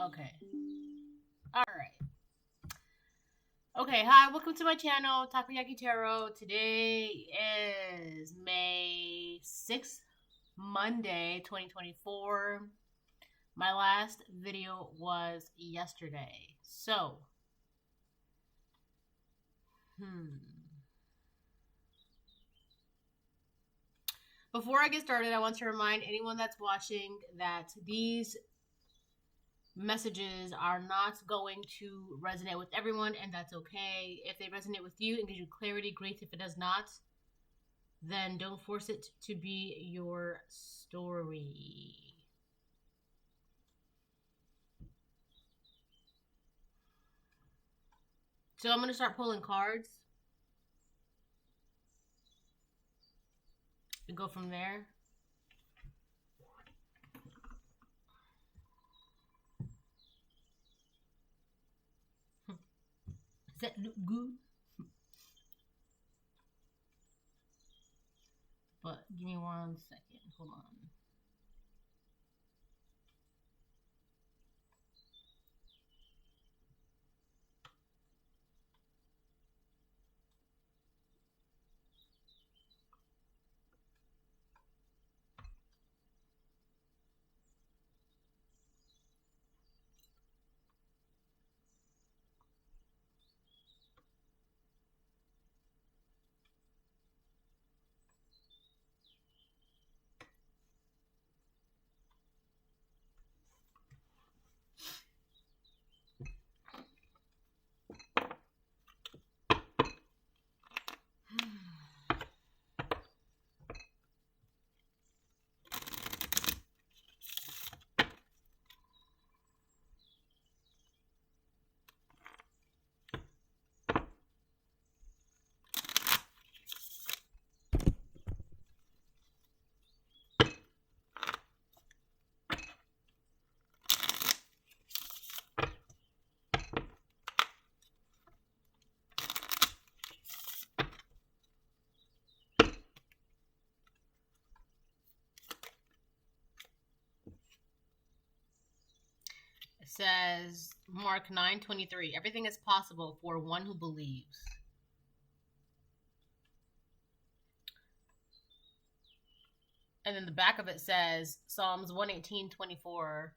Okay. All right. Okay. Hi. Welcome to my channel, Takoyaki Tarot. Today is May 6th, Monday, 2024. My last video was yesterday. So, before I get started, I want to remind anyone that's watching that these messages are not going to resonate with everyone, and that's okay. If they resonate with you and give you clarity, great. If it does not, then don't force it to be your story. So I'm going to start pulling cards and go from there. Does that look good? But give me 1 second. Hold on. It says Mark 9:23. Everything is possible for one who believes. And then the back of it says Psalms 118:24.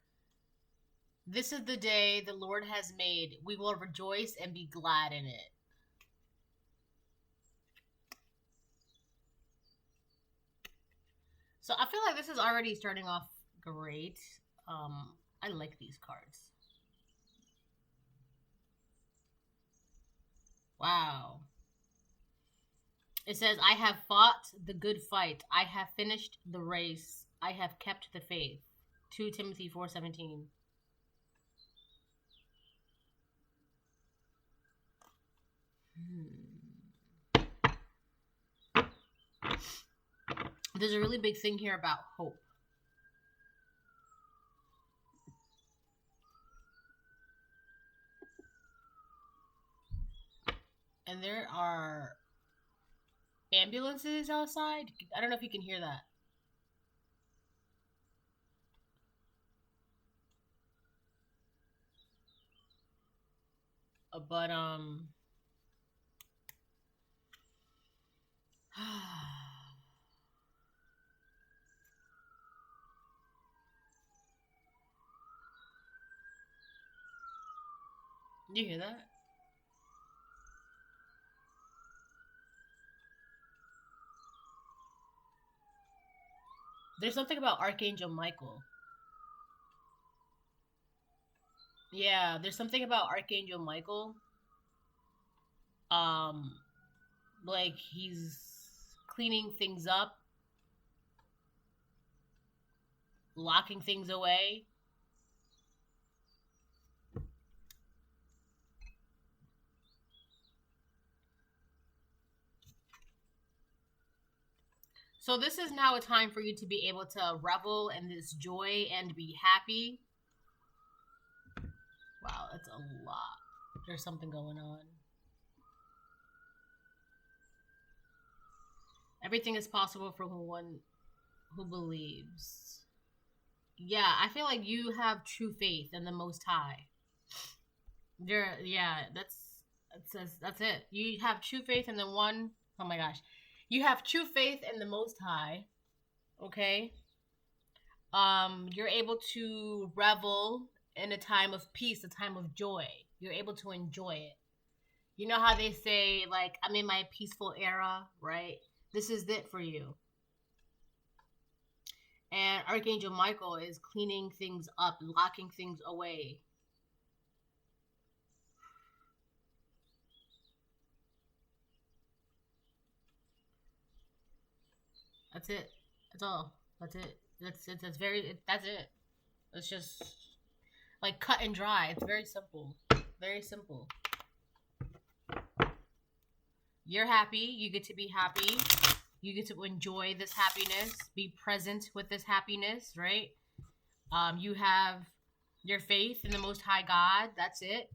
This is the day the Lord has made. We will rejoice and be glad in it. So I feel like this is already starting off great. I like these cards. Wow. It says, I have fought the good fight. I have finished the race. I have kept the faith. 2 Timothy 4:17. There's a really big thing here about hope. And there are ambulances outside. I don't know if you can hear that. But do you hear that? There's something about Archangel Michael. Yeah, there's something about Archangel Michael. Like he's cleaning things up, locking things away. So this is now a time for you to be able to revel in this joy and be happy. Wow, that's a lot. There's something going on. Everything is possible for one who believes. Yeah, I feel like you have true faith in the Most High. Yeah, that's it. You have true faith in the one. Oh my gosh, you have true faith in the Most High. Okay. You're able to revel in a time of peace, a time of joy. You're able to enjoy it. You know how they say, like, I'm in my peaceful era, right? This is it for you. And Archangel Michael is cleaning things up, locking things away. That's it. That's all. That's it. That's that's it. It's just like cut and dry. It's very simple. Very simple. You're happy. You get to be happy. You get to enjoy this happiness. Be present with this happiness, right? You have your faith in the Most High God. That's it.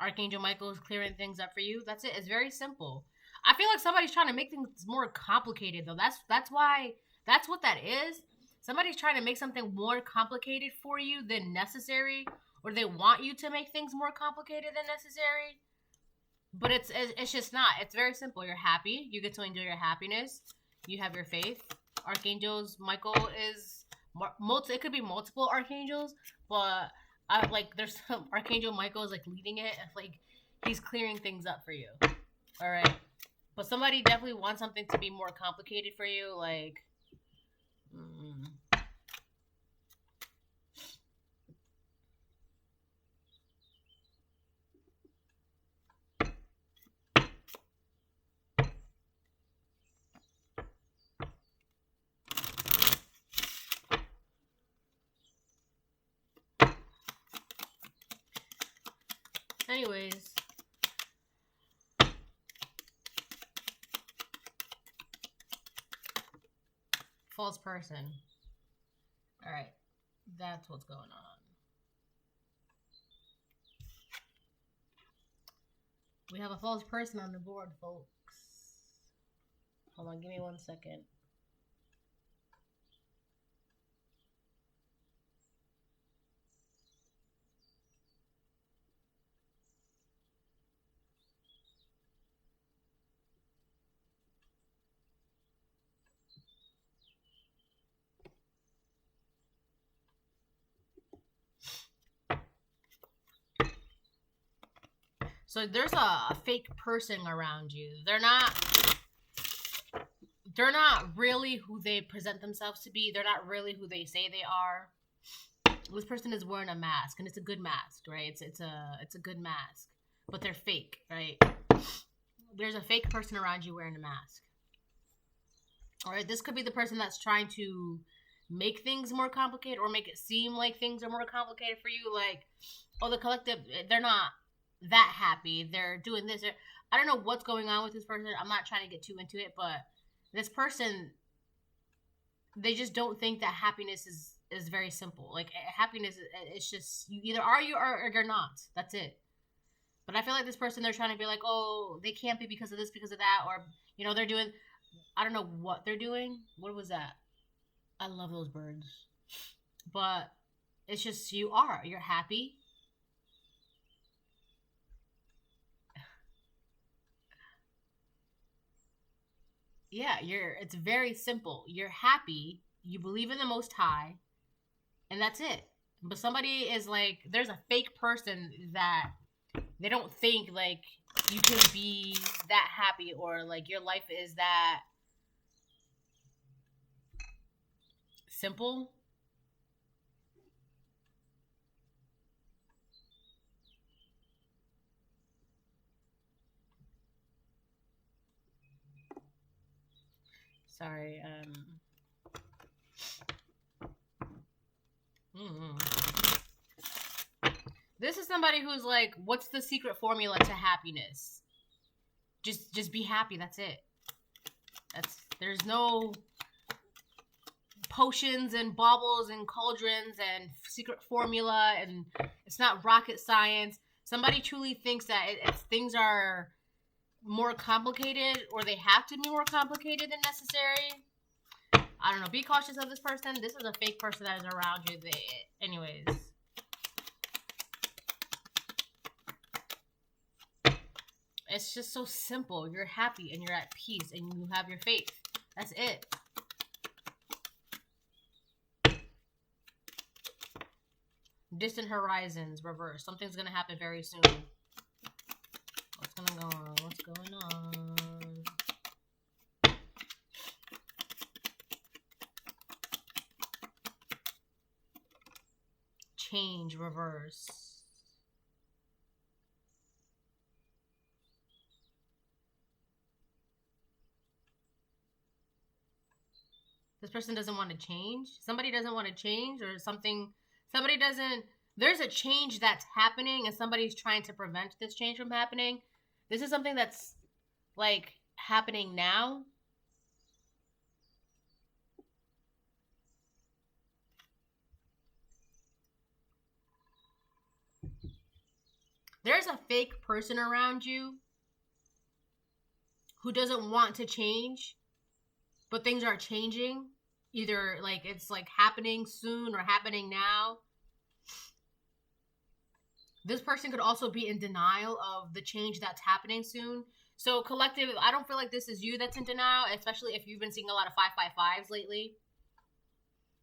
Archangel Michael is clearing things up for you. That's it. It's very simple. I feel like somebody's trying to make things more complicated though. That's what that is. Somebody's trying to make something more complicated for you than necessary, or they want you to make things more complicated than necessary. But it's just not. It's very simple. You're happy. You get to enjoy your happiness. You have your faith. Archangels. Michael is it could be multiple archangels, but like there's some Archangel Michael is like leading it. Like he's clearing things up for you. All right. But somebody definitely wants something to be more complicated for you, like. Anyways. False person. Alright. That's what's going on. We have a false person on the board, folks. Hold on, give me 1 second. So there's a fake person around you. They're not really who they present themselves to be. They're not really who they say they are. This person is wearing a mask, and it's a good mask, right? It's a good mask, but they're fake, right? There's a fake person around you wearing a mask. All right, this could be the person that's trying to make things more complicated or make it seem like things are more complicated for you. Like, oh, the collective, they're not that happy. They're doing this. I don't know what's going on with this person. I'm not trying to get too into it, but this person, they just don't think that happiness is very simple. Like, happiness, it's just, you either are you or you're not. That's it. But I feel like this person, they're trying to be like, oh, they can't be because of this, because of that, or, you know, they're doing, I don't know what they're doing. What was that? I love those birds. But it's just, you're happy. Yeah, it's very simple. You're happy, you believe in the Most High, and that's it. But somebody is like, there's a fake person that they don't think like you can be that happy, or like your life is that simple. Sorry. This is somebody who's like, what's the secret formula to happiness? Just be happy. That's it. There's no potions and baubles and cauldrons and secret formula, and it's not rocket science. Somebody truly thinks that things are more complicated, or they have to be more complicated than necessary. I don't know. Be cautious of this person. This is a fake person that is around you. Anyways. It's just so simple. You're happy and you're at peace and you have your faith. That's it. Distant horizons, reverse. Something's gonna happen very soon. What's gonna go on? What's going on? Change, reverse. This person doesn't want to change. Somebody doesn't want to change, or something. Somebody doesn't. There's a change that's happening, and somebody's trying to prevent this change from happening. This is something that's like happening now. There's a fake person around you who doesn't want to change, but things are changing. Either like it's like happening soon or happening now. This person could also be in denial of the change that's happening soon. So collective, I don't feel like this is you that's in denial, especially if you've been seeing a lot of 555s lately.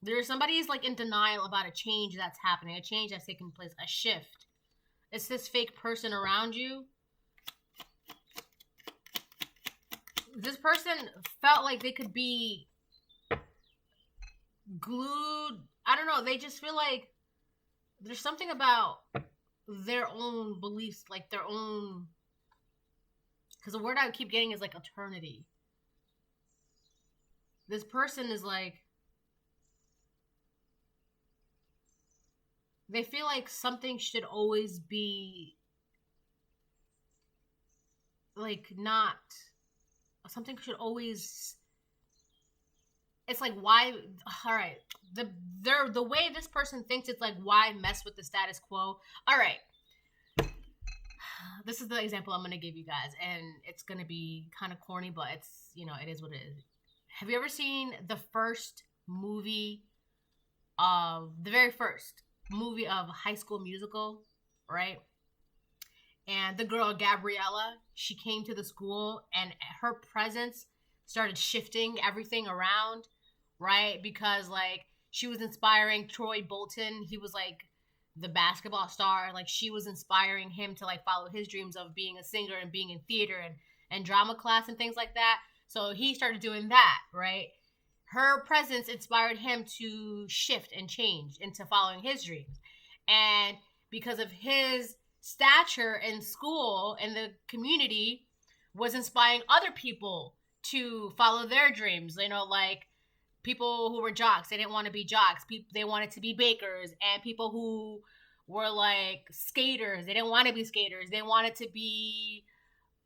There's somebody's like in denial about a change that's happening, a change that's taking place, a shift. It's this fake person around you. This person felt like they could be glued. I don't know. They just feel like there's something about their own beliefs, like their own, because the word I keep getting is like eternity. This person is like, they feel like something should always be like not, something should always, it's like, why, all right, the way this person thinks, it's like, why mess with the status quo? All right, this is the example I'm going to give you guys, and it's going to be kind of corny, but it's, you know, it is what it is. Have you ever seen the first movie of, the very first movie of High School Musical, right? And the girl, Gabriella, she came to the school, and her presence started shifting everything around, right? Because like she was inspiring Troy Bolton. He was like the basketball star. Like she was inspiring him to like follow his dreams of being a singer and being in theater and drama class and things like that. So he started doing that, right? Her presence inspired him to shift and change into following his dreams. And because of his stature in school and the community, was inspiring other people to follow their dreams. You know, like people who were jocks, they didn't want to be jocks. They wanted to be bakers. And people who were like skaters, they didn't want to be skaters. They wanted to be,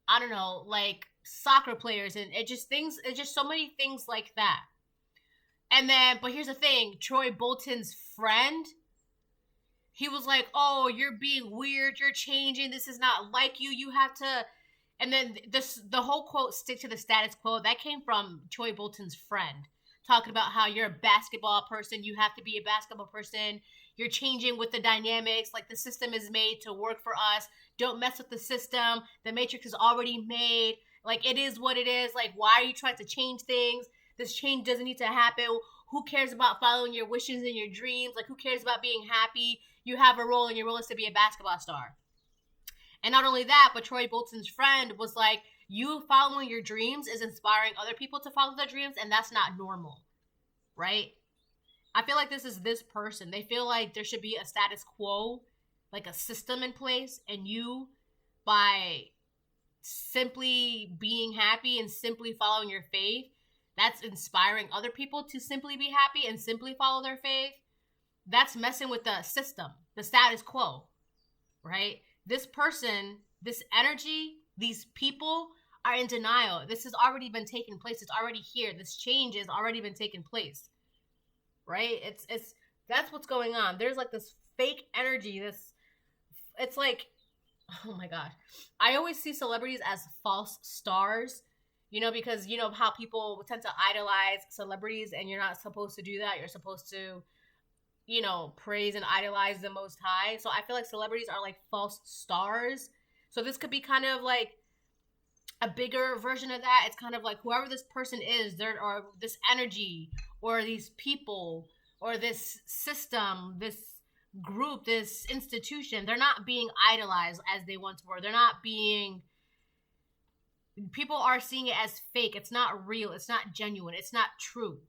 I don't know, like soccer players. And it's just so many things like that. And then, but here's the thing, Troy Bolton's friend, he was like, oh, you're being weird, you're changing, this is not like you, you have to, and then the whole quote, stick to the status quo, that came from Troy Bolton's friend, talking about how you're a basketball person, you have to be a basketball person, you're changing with the dynamics, like the system is made to work for us, don't mess with the system, the matrix is already made, like it is what it is, like why are you trying to change things? This change doesn't need to happen. Who cares about following your wishes and your dreams? Like, who cares about being happy? You have a role, and your role is to be a basketball star. And not only that, but Troy Bolton's friend was like, you following your dreams is inspiring other people to follow their dreams, and that's not normal, right? I feel like this is this person. They feel like there should be a status quo, like a system in place, and you, by simply being happy and simply following your faith, that's inspiring other people to simply be happy and simply follow their faith. That's messing with the system, the status quo, right? This person, this energy, these people are in denial. This has already been taking place. It's already here. This change has already been taking place, right? It's that's what's going on. There's like this fake energy. It's like, oh my God. I always see celebrities as false stars. You know, because you know how people tend to idolize celebrities, and you're not supposed to do that. You're supposed to, you know, praise and idolize the Most High. So I feel like celebrities are like false stars. So this could be kind of like a bigger version of that. It's kind of like whoever this person is, there, or this energy, or these people, or this system, this group, this institution, they're not being idolized as they once were. They're not being, people are seeing it as fake. It's not real. It's not genuine. It's not true.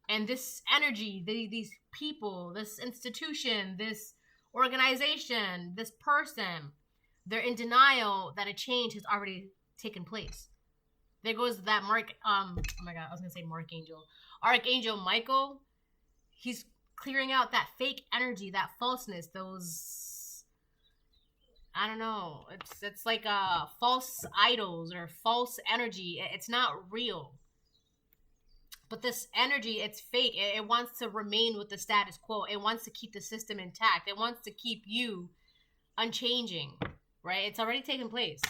And this energy, these people, this institution, this organization, this person, they're in denial that a change has already taken place. There goes that oh my God, I was going to say Archangel Michael. He's clearing out that fake energy, that falseness, those, I don't know, it's like false idols or false energy. It's not real. But this energy, it's fake. It wants to remain with the status quo. It wants to keep the system intact. It wants to keep you unchanging, right? It's already taken place.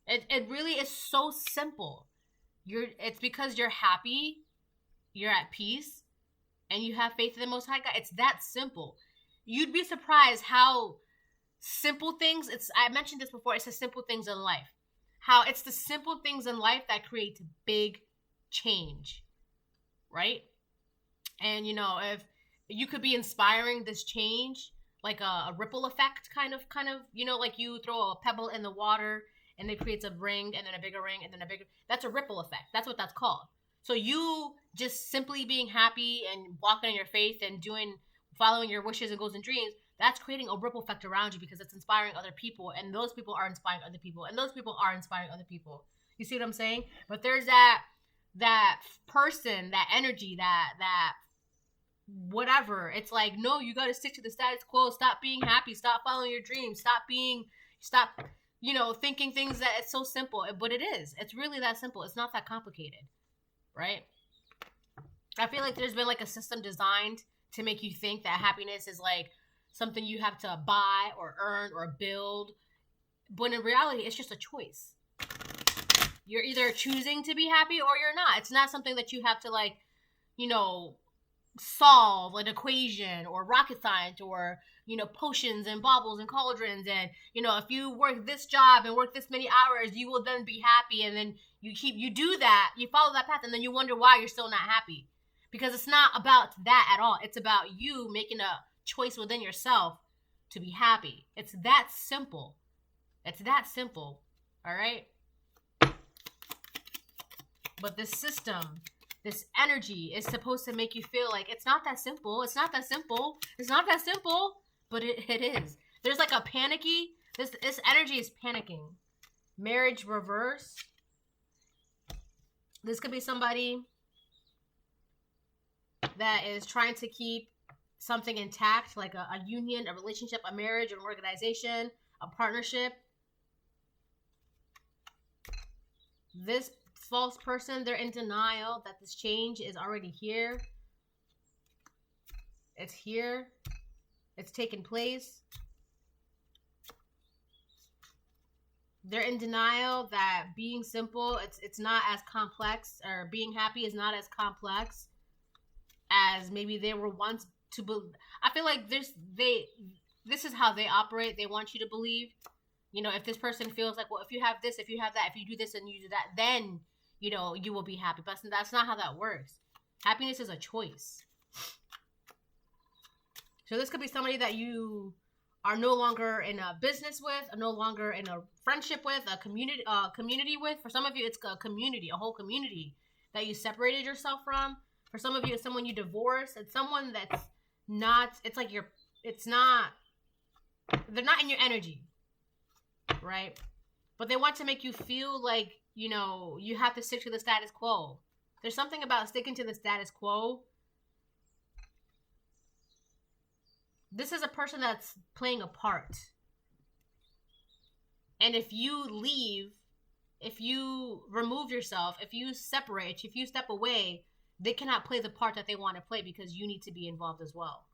It really is so simple. It's because you're happy, you're at peace, and you have faith in the Most High God. It's that simple. You'd be surprised how simple things, I mentioned this before, it's the simple things in life. How it's the simple things in life that create big change, right? And, you know, if you could be inspiring this change, like a ripple effect kind of, you know, like you throw a pebble in the water and it creates a ring and then a bigger ring and then a bigger, that's a ripple effect. That's what that's called. So you just simply being happy and walking in your faith and following your wishes and goals and dreams, that's creating a ripple effect around you because it's inspiring other people, and those people are inspiring other people, and those people are inspiring other people. You see what I'm saying? But there's that person, that energy, that whatever. It's like, no, you got to stick to the status quo. Stop being happy. Stop following your dreams. Stop, you know, thinking things that it's so simple. But it is. It's really that simple. It's not that complicated, right? I feel like there's been like a system designed to make you think that happiness is like something you have to buy or earn or build. But in reality, it's just a choice. You're either choosing to be happy or you're not. It's not something that you have to, like, you know, solve an equation or rocket science or, you know, potions and baubles and cauldrons. And, you know, if you work this job and work this many hours, you will then be happy. And then you do that, you follow that path, and then you wonder why you're still not happy. Because it's not about that at all. It's about you making a choice within yourself to be happy. It's that simple. It's that simple. All right? But this system, this energy is supposed to make you feel like it's not that simple. It's not that simple. It's not that simple. But it is. There's like a panicky, this energy is panicking. Marriage reverse. This could be somebody that is trying to keep something intact, like a union, a relationship, a marriage, an organization, a partnership. This false person, they're in denial that this change is already here. It's here. It's taken place. They're in denial that being simple, it's not as complex, or being happy is not as complex as maybe they were once to believe. I feel like this is how they operate. They want you to believe, you know, if this person feels like, well, if you have this, if you have that, if you do this and you do that, then, you know, you will be happy. But that's not how that works. Happiness is a choice. So this could be somebody that you are no longer in a business with, or no longer in a friendship with, a community with. For some of you, it's a community, a whole community that you separated yourself from. For some of you, it's someone you divorced. It's someone that's not, it's like they're not in your energy, right? But they want to make you feel like, you know, you have to stick to the status quo. There's something about sticking to the status quo. This is a person that's playing a part. And if you leave, if you remove yourself, if you separate, if you step away, they cannot play the part that they want to play because you need to be involved as well.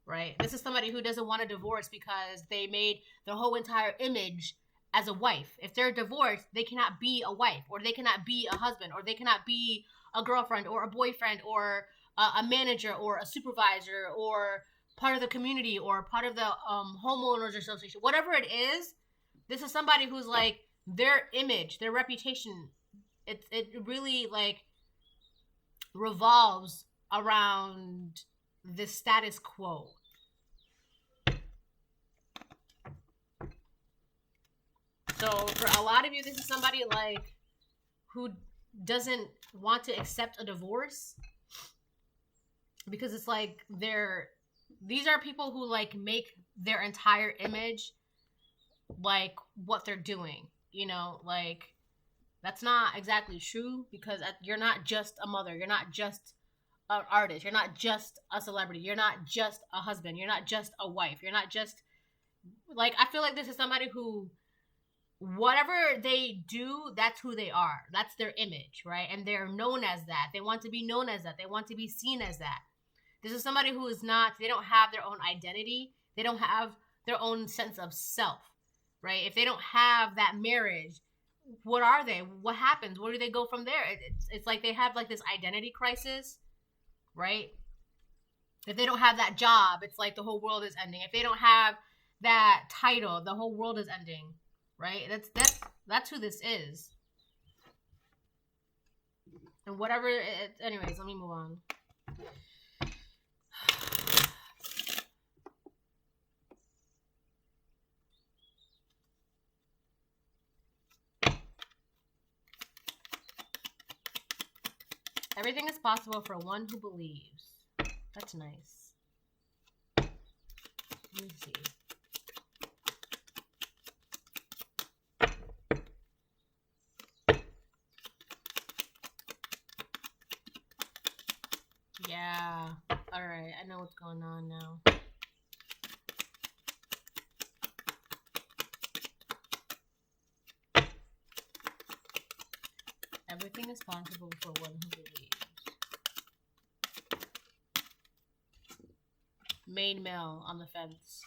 Right? This is somebody who doesn't want a divorce because they made their whole entire image as a wife. If they're divorced, they cannot be a wife, or they cannot be a husband, or they cannot be a girlfriend or a boyfriend or a manager or a supervisor or part of the community or part of the homeowners association. Whatever it is, this is somebody who's like, their image, their reputation, it really like revolves around the status quo. So for a lot of you, this is somebody like who doesn't want to accept a divorce, because it's like these are people who like make their entire image like what they're doing, you know, like that's not exactly true, because you're not just a mother, you're not just an artist, you're not just a celebrity, you're not just a husband, you're not just a wife, you're not just like, I feel like this is somebody who, whatever they do, that's who they are, that's their image, right? And they're known as that, they want to be known as that, they want to be seen as that. This is somebody who is not, they don't have their own identity, they don't have their own sense of self, right? If they don't have that marriage, what are they? What happens? Where do they go from there? It's like they have like this identity crisis, right? If they don't have that job, it's like the whole world is ending. If they don't have that title, the whole world is ending, right? That's who this is. And whatever anyways, let me move on. Everything is possible for one who believes. That's nice. Let me see. Yeah. Alright, I know what's going on now. Everything is possible for one who believes. Main male on the fence.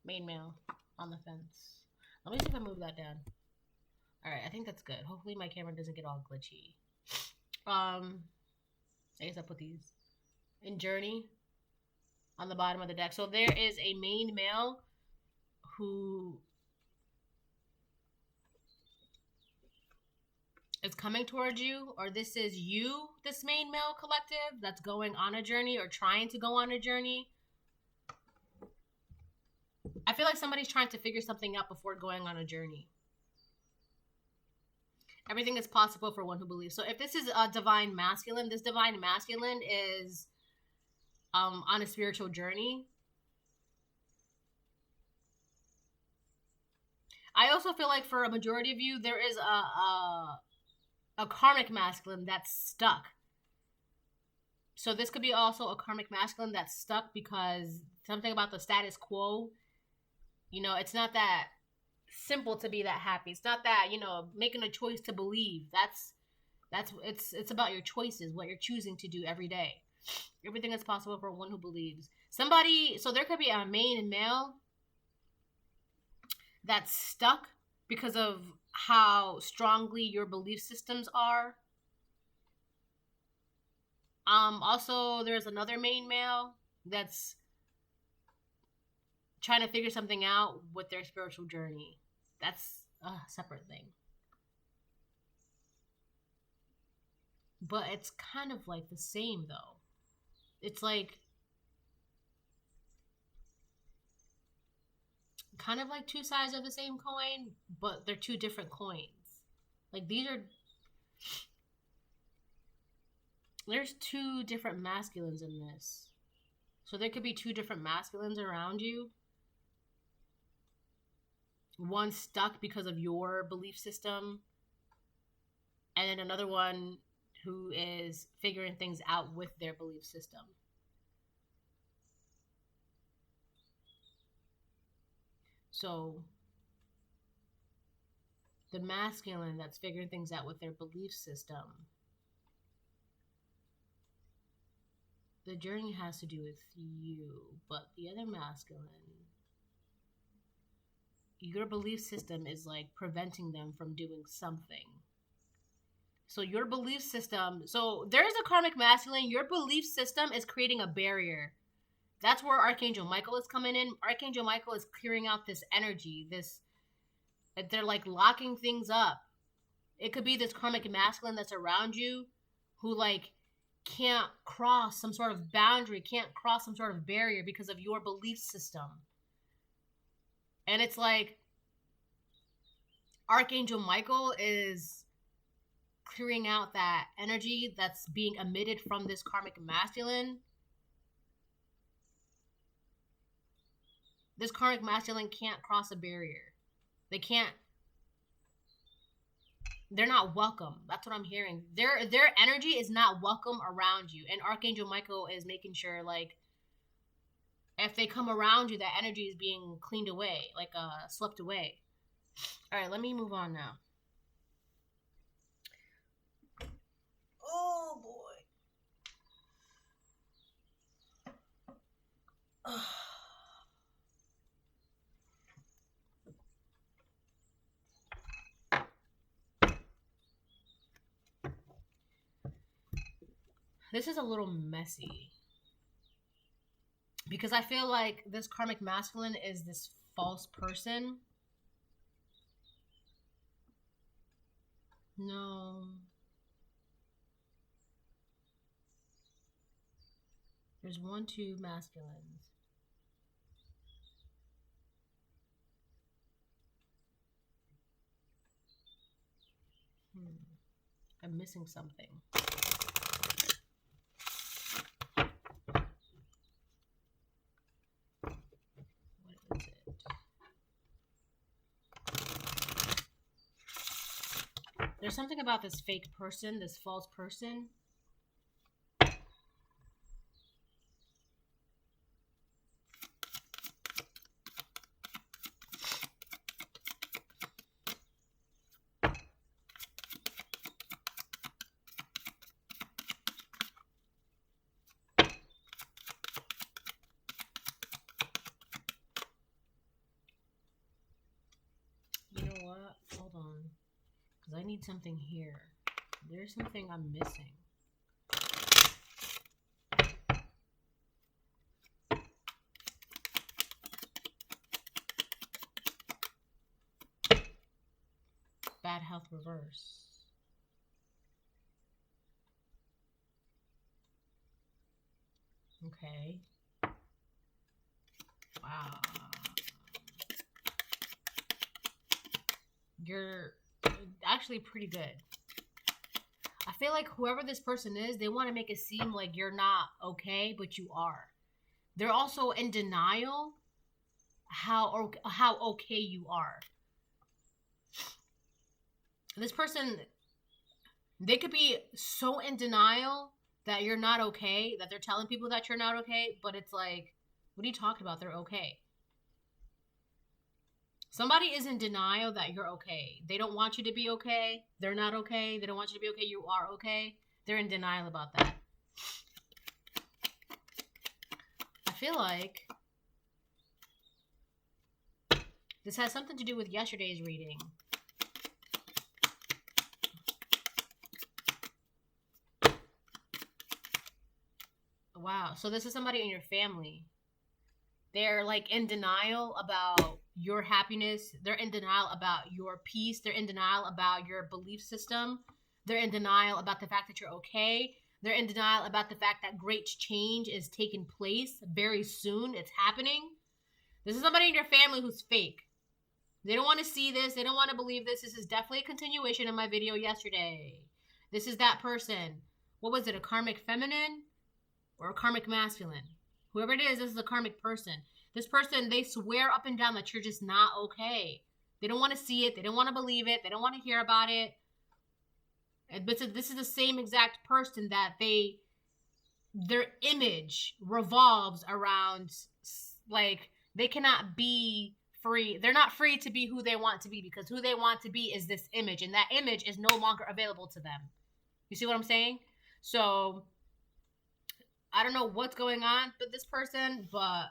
Main male on the fence. Let me see if I move that down. Alright, I think that's good. Hopefully my camera doesn't get all glitchy. I guess I put these in Journey on the bottom of the deck. So there is a main male who is coming towards you, or this is you, this main male collective that's going on a journey or trying to go on a journey. I feel like somebody's trying to figure something out before going on a journey. Everything is possible for one who believes. So if this is a divine masculine, this divine masculine is on a spiritual journey. I also feel like for a majority of you, there is a karmic masculine that's stuck. So this could be also a karmic masculine that's stuck because something about the status quo, you know, it's not that simple to be that happy. It's not that, you know, making a choice to believe. It's about your choices, what you're choosing to do every day. Everything is possible for one who believes. Somebody, so there could be a main male that's stuck because of how strongly your belief systems are. Also, there's another main male that's trying to figure something out with their spiritual journey. That's a separate thing. But it's kind of like the same, though. It's like kind of like two sides of the same coin, but they're two different coins. Like there's two different masculines in this. So there could be two different masculines around you. One stuck because of your belief system, and then another one who is figuring things out with their belief system. So the masculine that's figuring things out with their belief system, the journey has to do with you, but the other masculine your belief system is like preventing them from doing something. So your belief system, so there's a karmic masculine, your belief system is creating a barrier. That's where Archangel Michael is coming in. Archangel Michael is clearing out this energy, they're like locking things up. It could be this karmic masculine that's around you who like can't cross some sort of boundary, can't cross some sort of barrier because of your belief system. And it's like Archangel Michael is clearing out that energy that's being emitted from this karmic masculine. This karmic masculine can't cross a barrier. They're not welcome. That's what I'm hearing. Their energy is not welcome around you. And Archangel Michael is making sure, like, if they come around you, that energy is being cleaned away, like swept away. All right, let me move on now. Oh boy. This is a little messy. Because I feel like this karmic masculine is this false person. No. There's 1, 2 masculines. I'm missing something. What is it? There's something about this fake person, this false person. I need something here. There's something I'm missing. Bad health reverse. Okay. Wow. You're actually pretty good. I feel like whoever this person is, they want to make it seem like you're not okay, but you are. They're also in denial how okay you are. This person, they could be so in denial that you're not okay, that they're telling people that you're not okay, but it's like, what are you talking about? They're okay. Somebody is in denial that you're okay. They don't want you to be okay. They're not okay. They don't want you to be okay. You are okay. They're in denial about that. I feel like this has something to do with yesterday's reading. Wow. So this is somebody in your family. They're like in denial about your happiness. They're in denial about your peace. They're in denial about your belief system. They're in denial about the fact that you're okay. They're in denial about the fact that great change is taking place very soon. It's happening. This is somebody in your family who's fake. They don't want to see this. They don't want to believe this. This is definitely a continuation of my video yesterday. This is that person. What was it? A karmic feminine or a karmic masculine? Whoever it is, this is a karmic person. This person, they swear up and down that you're just not okay. They don't want to see it. They don't want to believe it. They don't want to hear about it. But this is the same exact person that their image revolves around, like, they cannot be free. They're not free to be who they want to be because who they want to be is this image. And that image is no longer available to them. You see what I'm saying? So I don't know what's going on with this person, but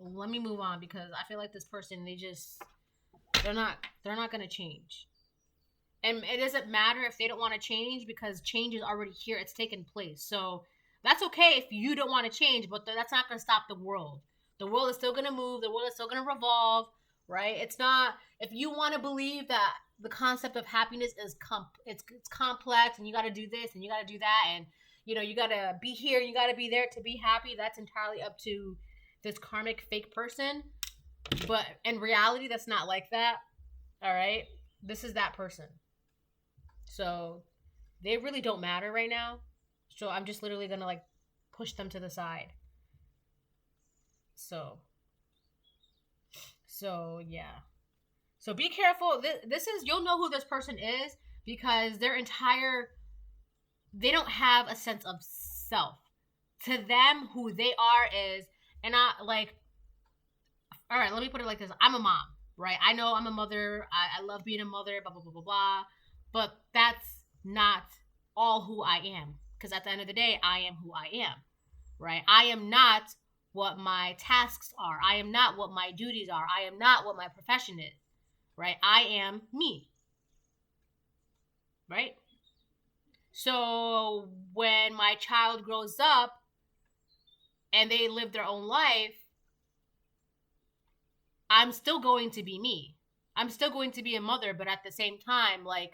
let me move on because I feel like this person, They're not going to change. And it doesn't matter if they don't want to change, because change is already here. It's taken place. So that's okay if you don't want to change, but that's not going to stop the world. The world is still going to move. The world is still going to revolve, right? It's not, if you want to believe that the concept of happiness is it's complex, and you got to do this and you got to do that, and you got to be here, you got to be there to be happy, that's entirely up to this karmic fake person. But in reality, that's not like that. All right? This is that person. So they really don't matter right now. So I'm just literally going to like push them to the side. So yeah. So be careful. This is, you'll know who this person is because they don't have a sense of self. To them, who they are is, and I like, all right, let me put it like this. I'm a mom, right? I know I'm a mother. I love being a mother, blah, blah, blah, blah, blah. But that's not all who I am. Because at the end of the day, I am who I am, right? I am not what my tasks are. I am not what my duties are. I am not what my profession is, right? I am me, right? So when my child grows up and they live their own life, I'm still going to be me. I'm still going to be a mother, but at the same time, like,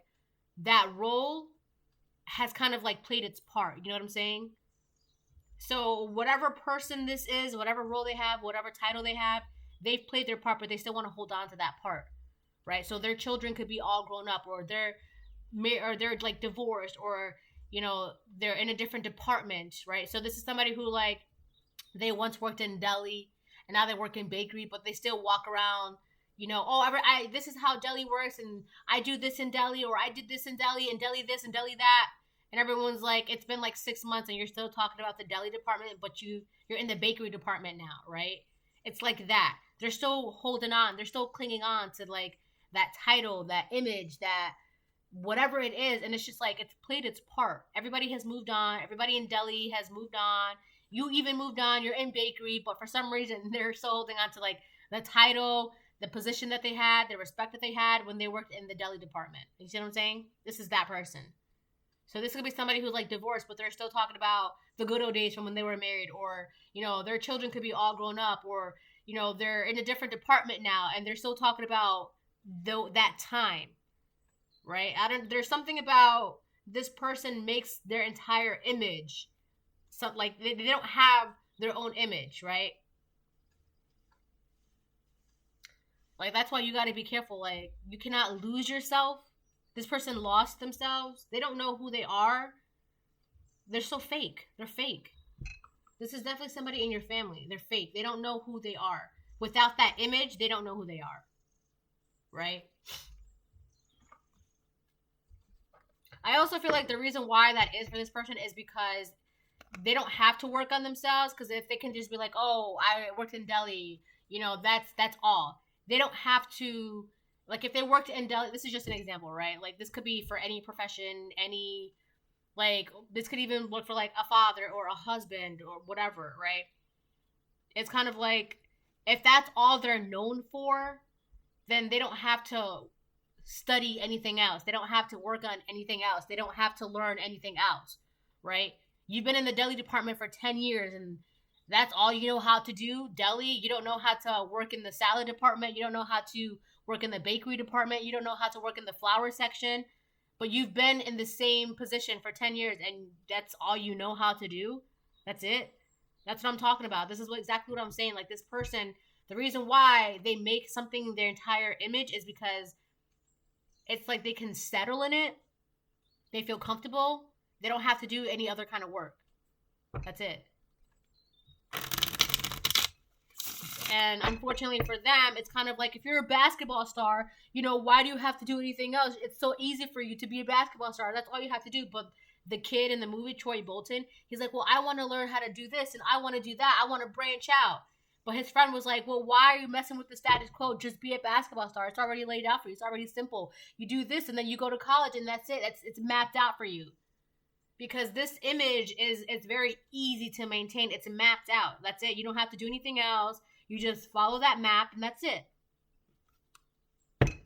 that role has kind of like played its part. You know what I'm saying? So whatever person this is, whatever role they have, whatever title they have, they've played their part, but they still want to hold on to that part, right? So their children could be all grown up, or they're like divorced, or they're in a different department, right? So this is somebody who, like, they once worked in deli and now they work in bakery, but they still walk around, this is how deli works, and I do this in deli, or I did this in deli, and deli this and deli that. And everyone's like, it's been like 6 months and you're still talking about the deli department, but you're in the bakery department now, right? It's like that. They're still holding on. They're still clinging on to like that title, that image, that whatever it is. And it's just like, it's played its part. Everybody has moved on. Everybody in deli has moved on. You even moved on. You're in bakery, but for some reason they're still holding on to like the title, the position that they had, the respect that they had when they worked in the deli department. You see what I'm saying? This is that person. So this could be somebody who's like divorced, but they're still talking about the good old days from when they were married, or, their children could be all grown up, or, they're in a different department now and they're still talking about that time, right? There's something about this person makes their entire image. So like they don't have their own image, right? Like, that's why you got to be careful. Like, you cannot lose yourself. This person lost themselves. They don't know who they are. They're so fake. They're fake. This is definitely somebody in your family. They're fake. They don't know who they are. Without that image, they don't know who they are. Right? I also feel like the reason why that is for this person is because they don't have to work on themselves. Because if they can just be like, oh, I worked in deli, that's all. They don't have to, like, if they worked in deli, this is just an example, right? Like, this could be for any profession, this could even work for, like, a father or a husband or whatever, right? It's kind of like, if that's all they're known for, then they don't have to study anything else. They don't have to work on anything else. They don't have to learn anything else, right? You've been in the deli department for 10 years, and that's all you know how to do, deli. You don't know how to work in the salad department. You don't know how to work in the bakery department. You don't know how to work in the flour section. But you've been in the same position for 10 years, and that's all you know how to do. That's it. That's what I'm talking about. This is exactly what I'm saying. Like, this person, the reason why they make something their entire image is because it's like they can settle in it. They feel comfortable. They don't have to do any other kind of work. That's it. And unfortunately for them, it's kind of like, if you're a basketball star, why do you have to do anything else? It's so easy for you to be a basketball star. That's all you have to do. But the kid in the movie, Troy Bolton, he's like, well, I want to learn how to do this, and I want to do that. I want to branch out. But his friend was like, well, why are you messing with the status quo? Just be a basketball star. It's already laid out for you. It's already simple. You do this, and then you go to college, and that's it. It's mapped out for you. Because this image it's very easy to maintain. It's mapped out. That's it. You don't have to do anything else. You just follow that map, and that's it.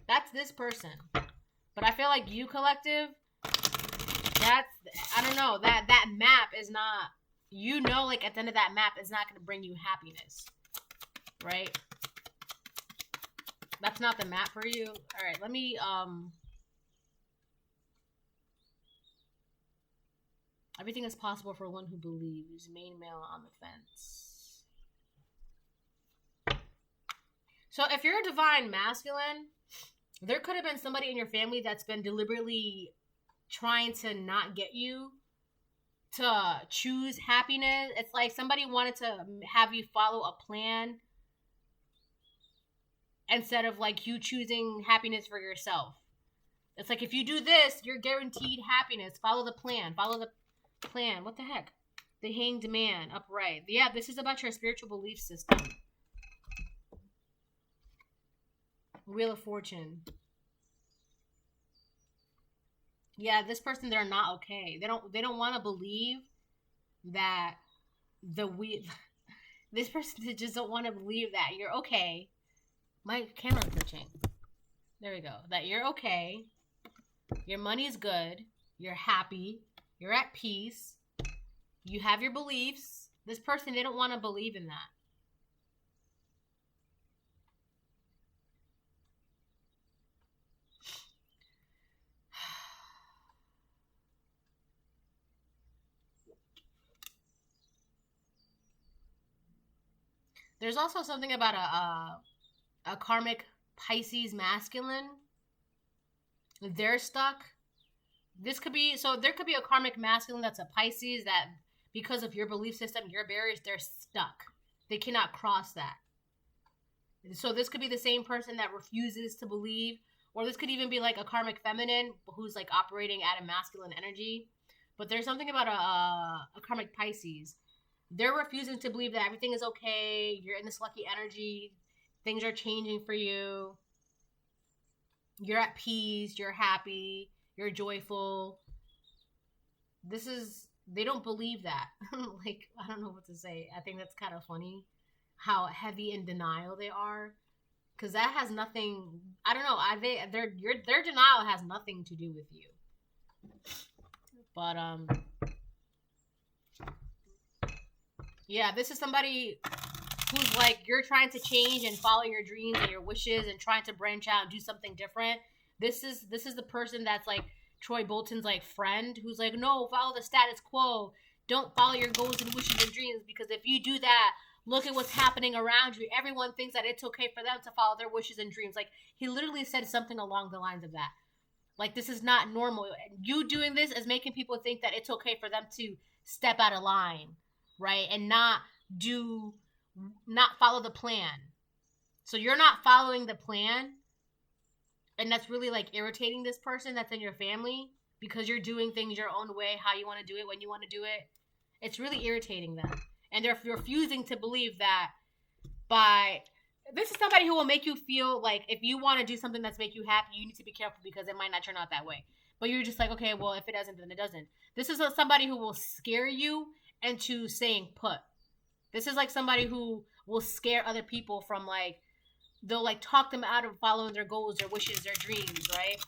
That's this person. But I feel like you, collective, that's, I don't know, that map is not, you know, like at the end of that map is not going to bring you happiness, right? That's not the map for you. All right, let me, everything is possible for one who believes. Main male on the fence. So if you're a divine masculine, there could have been somebody in your family that's been deliberately trying to not get you to choose happiness. It's like somebody wanted to have you follow a plan instead of like you choosing happiness for yourself. It's like, if you do this, you're guaranteed happiness. Follow the plan. Follow the plan. What the heck? The Hanged Man upright. Yeah, this is about your spiritual belief system. Wheel of Fortune. Yeah, this person, they're not okay. They don't want to believe that this person, they just don't want to believe that you're okay. My camera's glitching. There we go. That you're okay. Your money's good. You're happy. You're at peace. You have your beliefs. This person, they don't want to believe in that. There's also something about a karmic Pisces masculine. They're stuck. This could be, so there could be a karmic masculine that's a Pisces that, because of your belief system, your barriers, they're stuck. They cannot cross that. So this could be the same person that refuses to believe, or this could even be like a karmic feminine who's like operating at a masculine energy. But there's something about a karmic Pisces. They're refusing to believe that everything is okay. You're in this lucky energy. Things are changing for you. You're at peace. You're happy. You're joyful. They don't believe that. Like, I don't know what to say. I think that's kind of funny how heavy in denial they are. Because that has nothing, I don't know. Their denial has nothing to do with you. But, yeah, this is somebody who's like, you're trying to change and follow your dreams and your wishes and trying to branch out and do something different. This is the person that's like Troy Bolton's like friend who's like, no, follow the status quo. Don't follow your goals and wishes and dreams, because if you do that, look at what's happening around you. Everyone thinks that it's okay for them to follow their wishes and dreams. Like, he literally said something along the lines of that. Like, this is not normal. You doing this is making people think that it's okay for them to step out of line. Right? And not follow the plan. So you're not following the plan. And that's really like irritating this person that's in your family, because you're doing things your own way, how you want to do it, when you want to do it. It's really irritating them. And they're refusing to believe that this is somebody who will make you feel like if you want to do something that's make you happy, you need to be careful because it might not turn out that way. But you're just like, okay, well, if it doesn't, then it doesn't. This is somebody who will scare you into saying put. This is like somebody who will scare other people from like, they'll like talk them out of following their goals, their wishes, their dreams, right?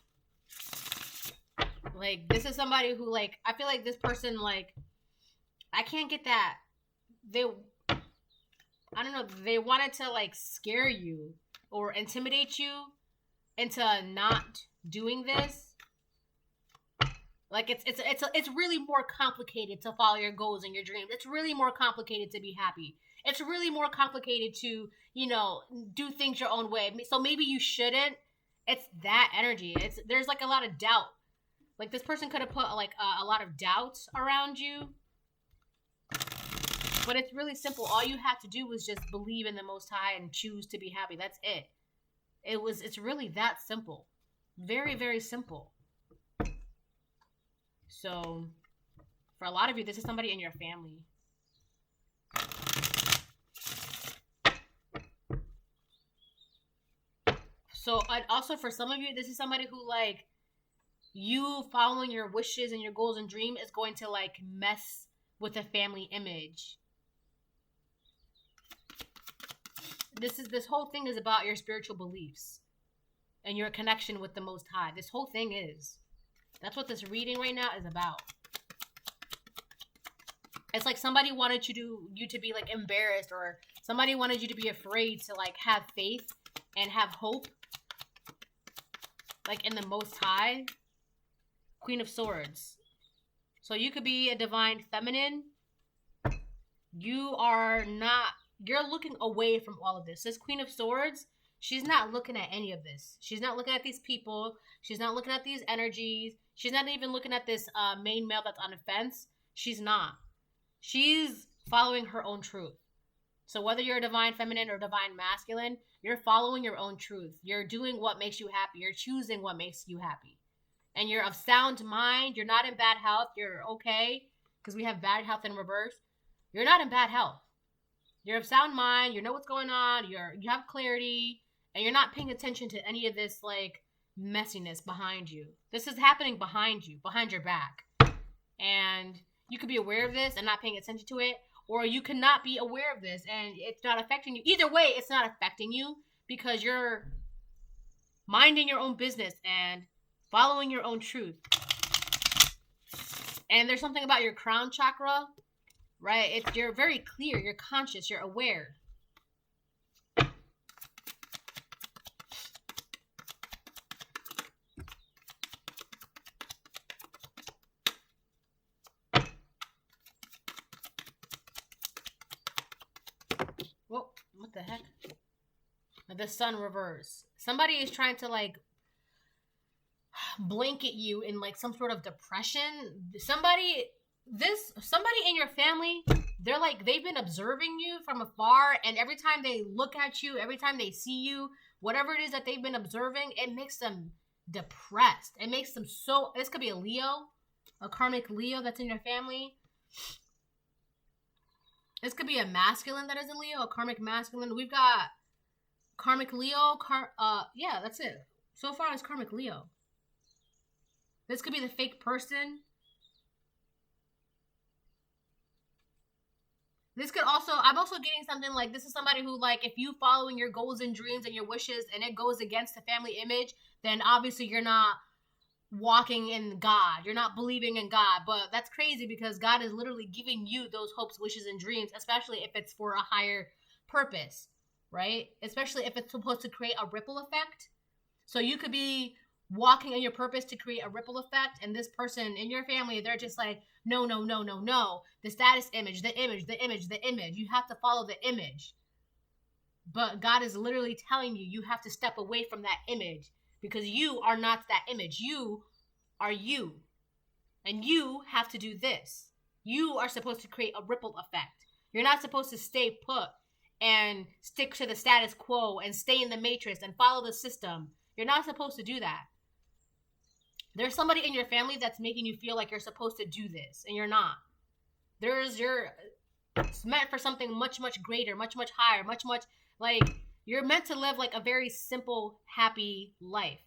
Like, this is somebody who like, I feel like this person, like, I can't get that. I don't know, they wanted to like scare you or intimidate you into not doing this. Like, it's really more complicated to follow your goals and your dreams. It's really more complicated to be happy. It's really more complicated to, you know, do things your own way. So maybe you shouldn't. It's that energy. There's like a lot of doubt. Like, this person could have put like a lot of doubts around you. But it's really simple. All you have to do was just believe in the Most High and choose to be happy. That's it. It's really that simple. Very, very simple. So, for a lot of you, this is somebody in your family. So, and also for some of you, this is somebody who, like, you following your wishes and your goals and dream is going to, like, mess with the family image. This whole thing is about your spiritual beliefs. and your connection with the Most High. This whole thing is. That's what this reading right now is about. It's like somebody wanted you to be like embarrassed, or somebody wanted you to be afraid to like have faith and have hope, like in the Most High. Queen of Swords. So you could be a divine feminine. You're looking away from all of this. This Queen of Swords, she's not looking at any of this. She's not looking at these people. She's not looking at these energies. She's not even looking at this main male that's on the fence. She's not. She's following her own truth. So whether you're a divine feminine or divine masculine, you're following your own truth. You're doing what makes you happy. You're choosing what makes you happy. And you're of sound mind. You're not in bad health. You're okay. Because we have bad health in reverse. You're not in bad health. You're of sound mind. You know what's going on. You have clarity. And you're not paying attention to any of this like messiness behind you. This is happening behind you. Behind your back. And you could be aware of this and not paying attention to it. Or you cannot be aware of this and it's not affecting you. Either way, it's not affecting you. Because you're minding your own business and following your own truth. And there's something about your crown chakra, right? You're very clear, you're conscious, you're aware. Whoa, what the heck? The sun reverse. Somebody is trying to like blanket you in like some sort of depression. Somebody in your family, they've been observing you from afar, and every time they look at you, every time they see you, whatever it is that they've been observing, it makes them depressed. It makes them so. This could be a Leo, a karmic Leo that's in your family. This could be a masculine that is a Leo, a karmic masculine. We've got karmic Leo. Yeah, that's it. So far, it's karmic Leo. This could be the fake person. This could also, I'm also getting something like, this is somebody who, like, if you following your goals and dreams and your wishes and it goes against the family image, then obviously you're not walking in God. You're not believing in God. But that's crazy because God is literally giving you those hopes, wishes, and dreams, especially if it's for a higher purpose, right? Especially if it's supposed to create a ripple effect. So you could be walking in your purpose to create a ripple effect, and this person in your family, they're just like, no, the status image, the image, you have to follow the image. But God is literally telling you have to step away from that image, because you are not that image. You are you, and you have to do this. You are supposed to create a ripple effect. You're not supposed to stay put and stick to the status quo and stay in the matrix and follow the system. You're not supposed to do that. There's somebody in your family that's making you feel like you're supposed to do this, and you're not. It's meant for something much, much greater, much, much higher, much, like, you're meant to live like a very simple, happy life.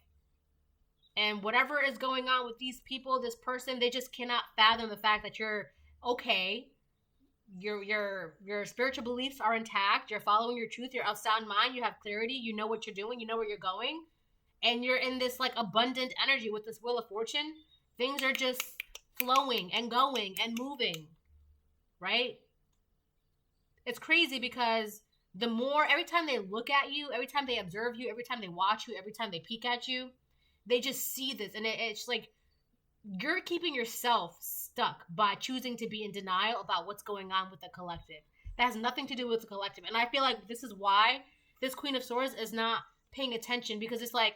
And whatever is going on with these people, this person, they just cannot fathom the fact that you're okay. Your spiritual beliefs are intact. You're following your truth. You're of sound mind. You have clarity. You know what you're doing. You know where you're going. And you're in this like abundant energy with this wheel of fortune. Things are just flowing and going and moving, right? It's crazy because every time they look at you, every time they observe you, every time they watch you, every time they peek at you, they just see this. And it's like you're keeping yourself stuck by choosing to be in denial about what's going on with the collective. That has nothing to do with the collective. And I feel like this is why this Queen of Swords is not paying attention, because it's like,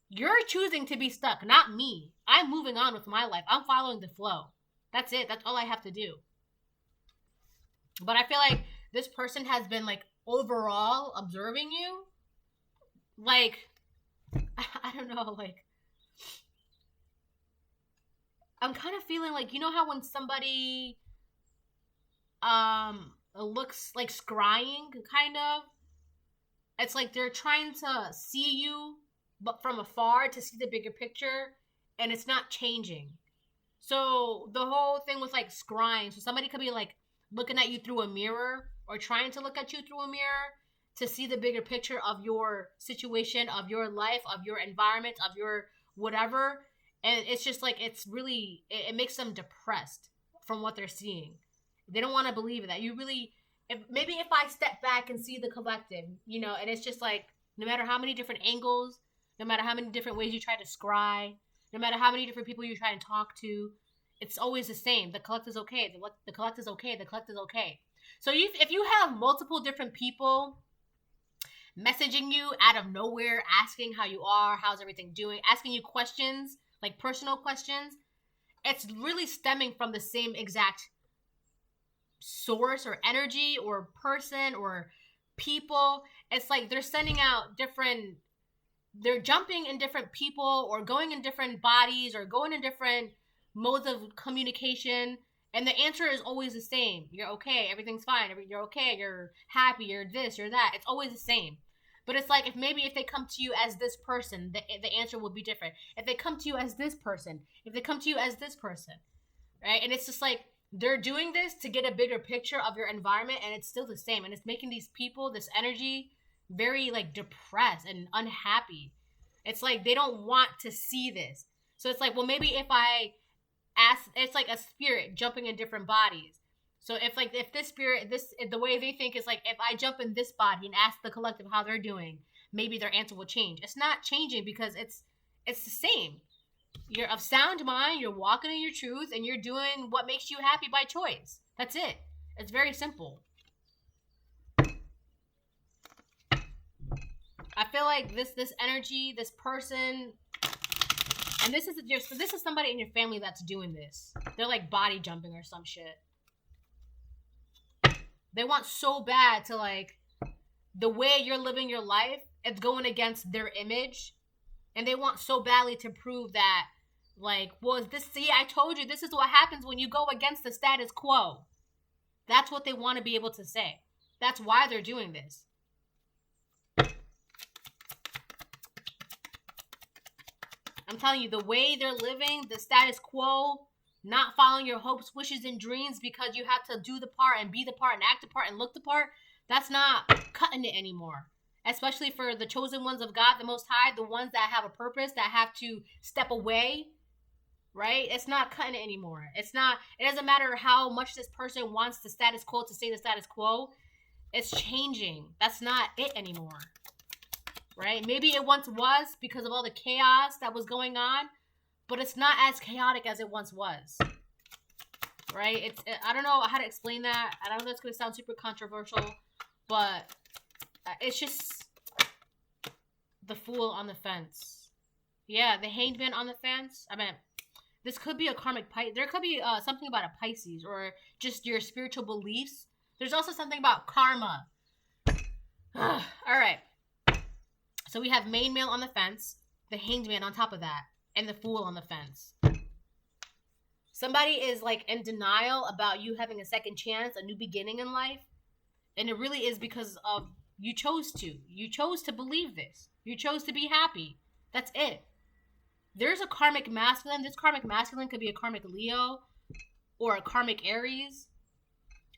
you're choosing to be stuck, not me. I'm moving on with my life. I'm following the flow. That's it. That's all I have to do. But I feel like this person has been like overall observing you. Like, I don't know, like, I'm kind of feeling like, you know how when somebody looks like scrying, kind of? It's like they're trying to see you, but from afar, to see the bigger picture, and it's not changing. So the whole thing was like scrying. So somebody could be like looking at you through a mirror, or trying to look at you through a mirror. to see the bigger picture of your situation, of your life, of your environment, of your whatever. And it's just like, it's really, it makes them depressed from what they're seeing. They don't want to believe in that. You really, if I step back and see the collective, you know, and it's just like, no matter how many different angles, no matter how many different ways you try to scry, no matter how many different people you try and talk to, it's always the same. The collect is okay. The collect is okay. The collect is okay. So if you have multiple different people messaging you out of nowhere, asking how you are, how's everything doing, asking you questions, like personal questions, it's really stemming from the same exact source or energy or person or people. It's like they're sending out different, they're jumping in different people or going in different bodies or going in different modes of communication, and the answer is always the same. You're okay, everything's fine, you're okay, you're happy, you're this, you're that. It's always the same. But it's like, if they come to you as this person, the answer will be different. If they come to you as this person, if they come to you as this person, right? And it's just like, they're doing this to get a bigger picture of your environment, and it's still the same. And it's making these people, this energy, very like depressed and unhappy. It's like they don't want to see this. So it's like, well, maybe if I ask, it's like a spirit jumping in different bodies. So if this spirit, the way they think is like, if I jump in this body and ask the collective how they're doing, maybe their answer will change. It's not changing because it's the same. You're of sound mind, you're walking in your truth, and you're doing what makes you happy by choice. That's it. It's very simple. I feel like this energy, this person, and this is somebody in your family that's doing this. They're like body jumping or some shit. They want so bad to, like, the way you're living your life, it's going against their image. And they want so badly to prove that, like, well, see, I told you, this is what happens when you go against the status quo. That's what they want to be able to say. That's why they're doing this. I'm telling you, the way they're living, the status quo, not following your hopes, wishes, and dreams because you have to do the part and be the part and act the part and look the part, that's not cutting it anymore. Especially for the chosen ones of God, the Most High, the ones that have a purpose, that have to step away, right? It's not cutting it anymore. It doesn't matter how much this person wants the status quo to stay the status quo. It's changing. That's not it anymore, right? Maybe it once was because of all the chaos that was going on, but it's not as chaotic as it once was, right? I don't know how to explain that. I don't know if it's going to sound super controversial, but it's just the Fool on the fence. Yeah, the Hanged Man on the fence. I mean, this could be a karmic Pisces. There could be something about a Pisces or just your spiritual beliefs. There's also something about karma. All right. So we have main male on the fence, the Hanged Man on top of that, and the Fool on the fence. Somebody is like in denial about you having a second chance, a new beginning in life. And it really is because of you chose to. You chose to believe this. You chose to be happy. That's it. There's a karmic masculine. This karmic masculine could be a karmic Leo or a karmic Aries.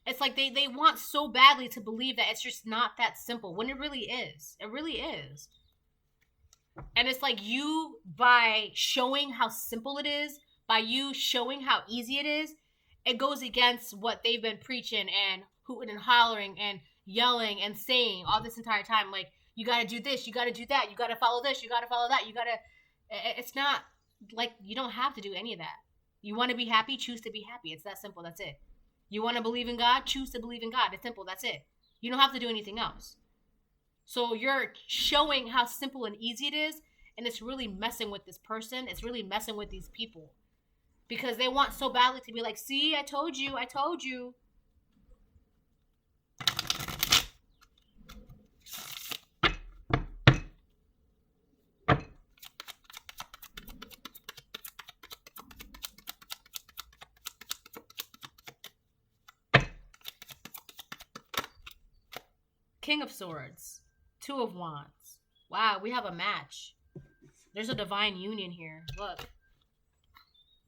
It's like they want so badly to believe that it's just not that simple when it really is. It really is. And it's like you, by showing how simple it is, by you showing how easy it is, it goes against what they've been preaching and hooting and hollering and yelling and saying all this entire time. Like, you got to do this, you got to do that, you got to follow this, you got to follow that, you got to... It's not like you don't have to do any of that. You want to be happy, choose to be happy. It's that simple. That's it. You want to believe in God, choose to believe in God. It's simple. That's it. You don't have to do anything else. So you're showing how simple and easy it is, and it's really messing with this person. It's really messing with these people because they want so badly to be like, see, I told you, I told you. King of Swords, Two of Wands. Wow, we have a match. There's a divine union here. Look.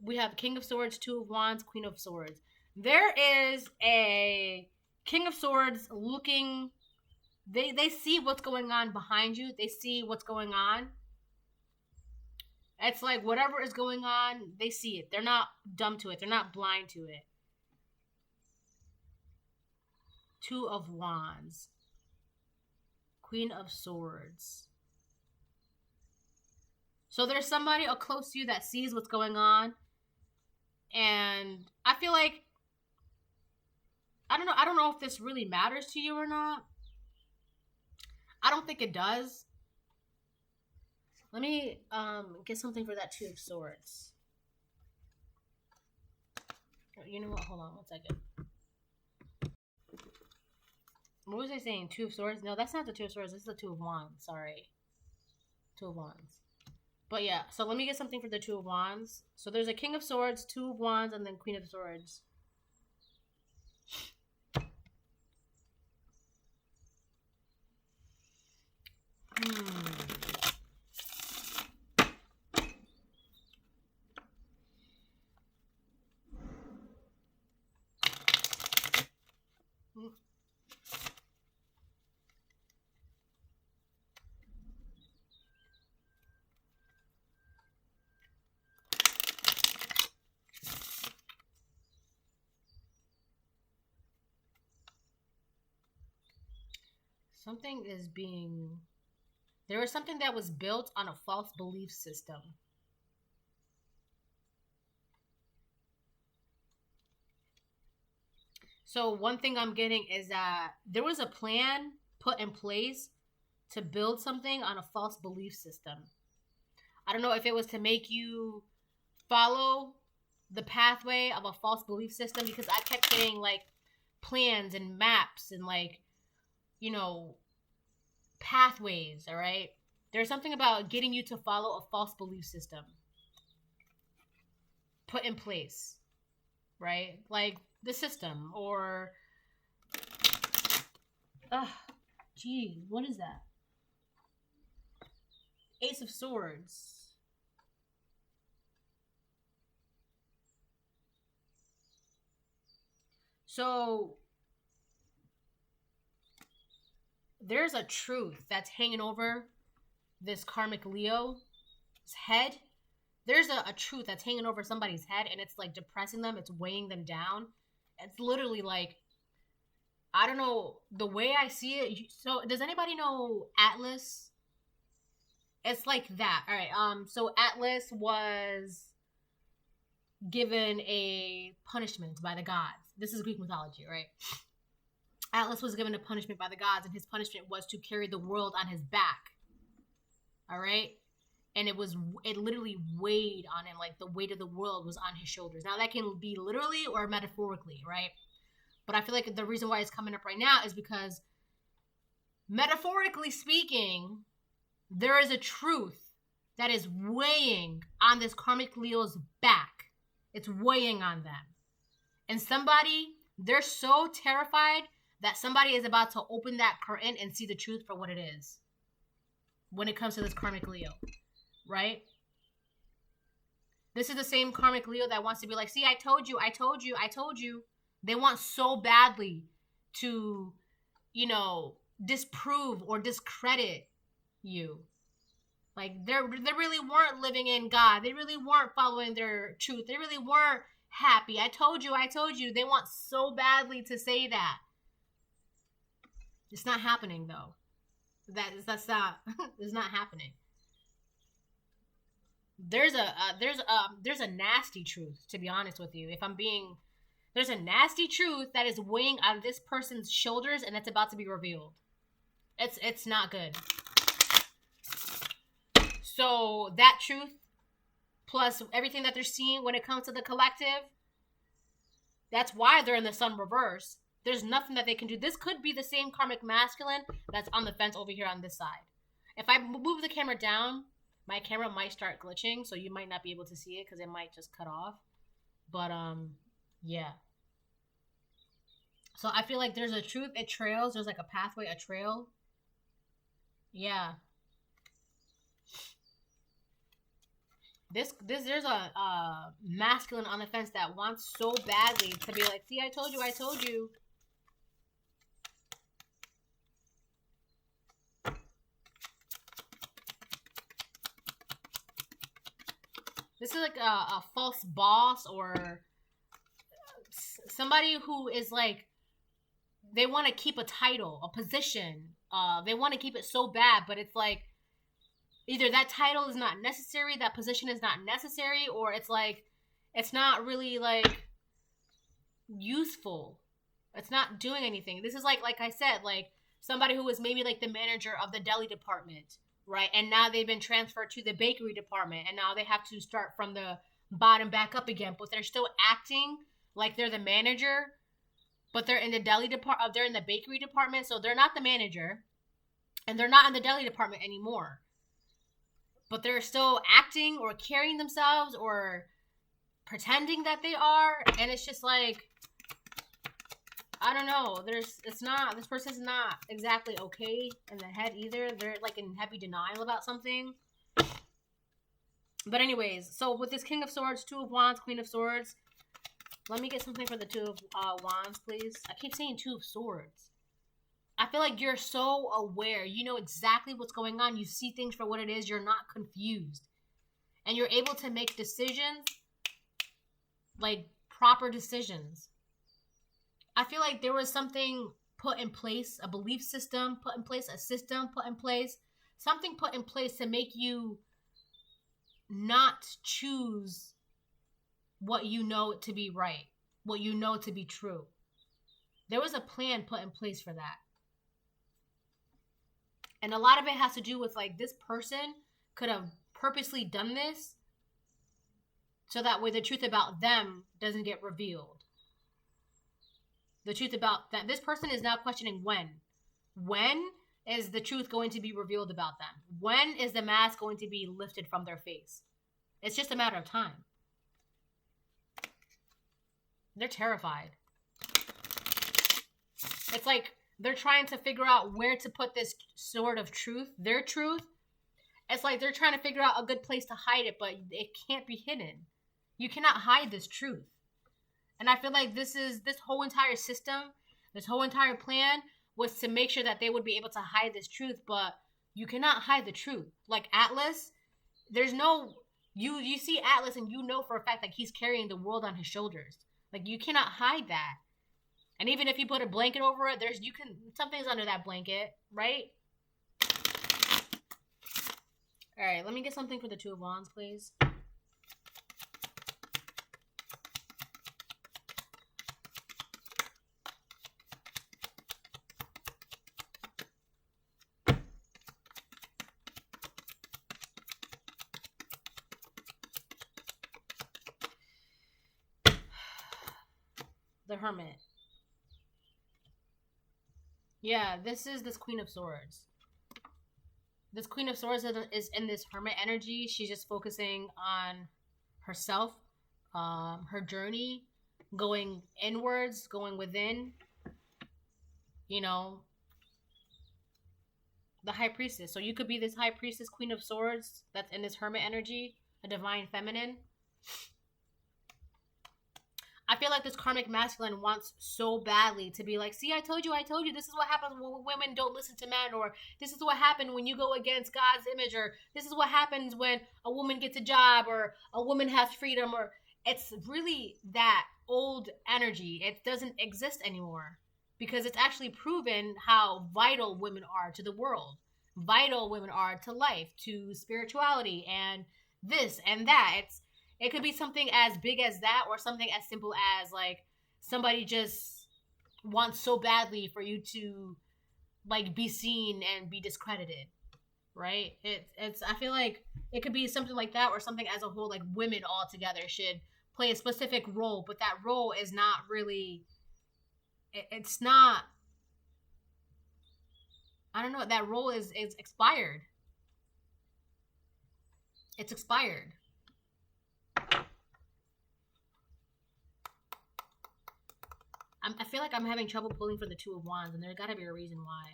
We have King of Swords, Two of Wands, Queen of Swords. There is a King of Swords looking They see what's going on behind you. They see what's going on. It's like whatever is going on, they see it. They're not dumb to it. They're not blind to it. Two of Wands. Queen of Swords. So there's somebody close to you that sees what's going on. And I feel like, I don't know if this really matters to you or not. I don't think it does. Let me get something for that Two of Swords. You know what? Hold on one second. What was I saying? Two of Swords? No, that's not the Two of Swords. This is the Two of Wands. Sorry. Two of Wands. But yeah, so let me get something for the Two of Wands. So there's a King of Swords, Two of Wands, and then Queen of Swords. Something is being... There was something that was built on a false belief system. So one thing I'm getting is that there was a plan put in place to build something on a false belief system. I don't know if it was to make you follow the pathway of a false belief system, because I kept getting like plans and maps and like, you know, pathways, all right? There's something about getting you to follow a false belief system put in place, right? Like the system or... Gee, what is that? Ace of Swords. So there's a truth that's hanging over this karmic Leo's head. There's a truth that's hanging over somebody's head, and it's like depressing them. It's weighing them down. It's literally like, I don't know, the way I see it. So does anybody know Atlas? It's like that. All right. So Atlas was given a punishment by the gods. This is Greek mythology, right? Atlas was given a punishment by the gods, and his punishment was to carry the world on his back. All right? And it literally weighed on him, like the weight of the world was on his shoulders. Now that can be literally or metaphorically, right? But I feel like the reason why it's coming up right now is because, metaphorically speaking, there is a truth that is weighing on this karmic Leo's back. It's weighing on them. And somebody, they're so terrified that somebody is about to open that curtain and see the truth for what it is when it comes to this karmic Leo, right? This is the same karmic Leo that wants to be like, see, I told you, I told you, I told you. They want so badly to, you know, disprove or discredit you. Like, they really weren't living in God. They really weren't following their truth. They really weren't happy. I told you, I told you. They want so badly to say that. It's not happening, though. That's not, it's not happening. There's a nasty truth, to be honest with you. There's a nasty truth that is weighing on this person's shoulders, and it's about to be revealed. It's not good. So that truth, plus everything that they're seeing when it comes to the collective, that's why they're in the sun reverse. There's nothing that they can do. This could be the same karmic masculine that's on the fence over here on this side. If I move the camera down, my camera might start glitching, so you might not be able to see it because it might just cut off. But, yeah. So I feel like there's a truth. It trails. There's like a pathway, a trail. Yeah. There's a masculine on the fence that wants so badly to be like, see, I told you, I told you. This is like a false boss or somebody who is like, they want to keep a title, a position. They want to keep it so bad, but it's like either that title is not necessary, that position is not necessary, or it's like it's not really like useful. It's not doing anything. This is like I said, like somebody who was maybe like the manager of the deli department, right? And now they've been transferred to the bakery department, and now they have to start from the bottom back up again, but they're still acting like they're the manager, but they're in the deli department, they're in the bakery department, so they're not the manager, and they're not in the deli department anymore. But they're still acting or carrying themselves or pretending that they are, and it's just like, I don't know. This person's not exactly okay in the head either. They're like in heavy denial about something. But anyways, so with this King of Swords, Two of Wands, Queen of Swords, let me get something for the Two of Wands, please. I keep saying Two of Swords. I feel like you're so aware. You know exactly what's going on. You see things for what it is. You're not confused. And you're able to make decisions, like proper decisions. I feel like there was something put in place, a belief system put in place, a system put in place, something put in place to make you not choose what you know to be right, what you know to be true. There was a plan put in place for that. And a lot of it has to do with like this person could have purposely done this so that way the truth about them doesn't get revealed. The truth about that, this person is now questioning when. When is the truth going to be revealed about them? When is the mask going to be lifted from their face? It's just a matter of time. They're terrified. It's like they're trying to figure out where to put this sword of truth, their truth. It's like they're trying to figure out a good place to hide it, but it can't be hidden. You cannot hide this truth. And I feel like this whole entire system, this whole entire plan was to make sure that they would be able to hide this truth, but you cannot hide the truth. Like Atlas, there's no, you see Atlas and you know for a fact that he's carrying the world on his shoulders. Like you cannot hide that. And even if you put a blanket over it, something's under that blanket, right? All right, let me get something for the Two of Wands, please. The Hermit. Yeah, this Queen of Swords. This Queen of Swords is in this Hermit energy. She's just focusing on herself, her journey, going inwards, going within. You know, the High Priestess. So you could be this High Priestess, Queen of Swords, that's in this Hermit energy, a divine feminine. I feel like this karmic masculine wants so badly to be like, see, I told you, this is what happens when women don't listen to men, or this is what happened when you go against God's image, or this is what happens when a woman gets a job, or a woman has freedom, or it's really that old energy. It doesn't exist anymore because it's actually proven how vital women are to the world. Vital women are to life, to spirituality, and this and that. It could be something as big as that, or something as simple as like somebody just wants so badly for you to like be seen and be discredited, right? I feel like it could be something like that, or something as a whole, like women all together should play a specific role, but that role is not really, it's not, I don't know, that role is expired. It's expired. I feel like I'm having trouble pulling for the Two of Wands, and there's got to be a reason why.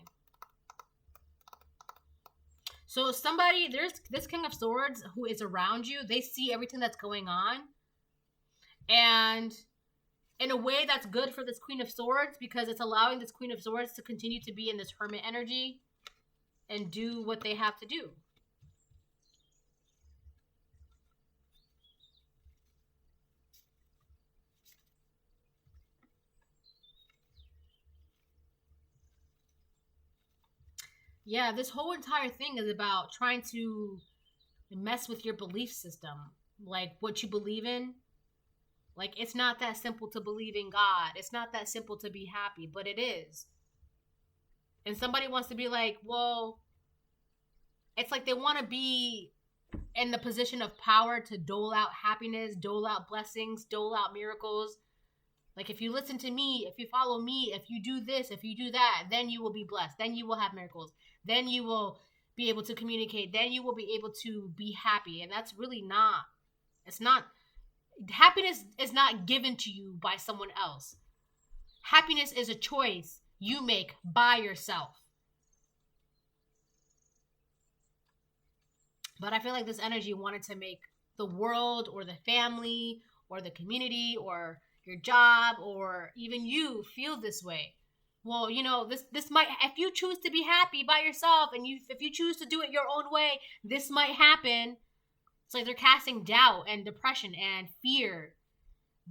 So there's this King of Swords who is around you. They see everything that's going on. And in a way that's good for this Queen of Swords, because it's allowing this Queen of Swords to continue to be in this Hermit energy and do what they have to do. Yeah, this whole entire thing is about trying to mess with your belief system, like what you believe in. Like, it's not that simple to believe in God. It's not that simple to be happy, but it is. And somebody wants to be like, well, it's like they want to be in the position of power to dole out happiness, dole out blessings, dole out miracles. Like, if you listen to me, if you follow me, if you do this, if you do that, then you will be blessed. Then you will have miracles. Then you will be able to communicate. Then you will be able to be happy. And that's really not, it's not, happiness is not given to you by someone else. Happiness is a choice you make by yourself. But I feel like this energy wanted to make the world or the family or the community or your job or even you feel this way. Well, you know, this might, if you choose to be happy by yourself and if you choose to do it your own way, this might happen. It's like they're casting doubt and depression and fear.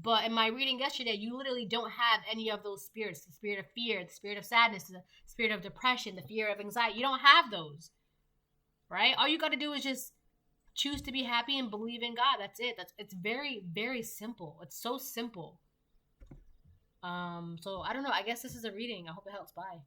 But in my reading yesterday, you literally don't have any of those spirits. The spirit of fear, the spirit of sadness, the spirit of depression, the fear of anxiety. You don't have those. Right? All you got to do is just choose to be happy and believe in God. That's it. It's very, very simple. It's so simple. So I don't know. I guess this is a reading. I hope it helps. Bye.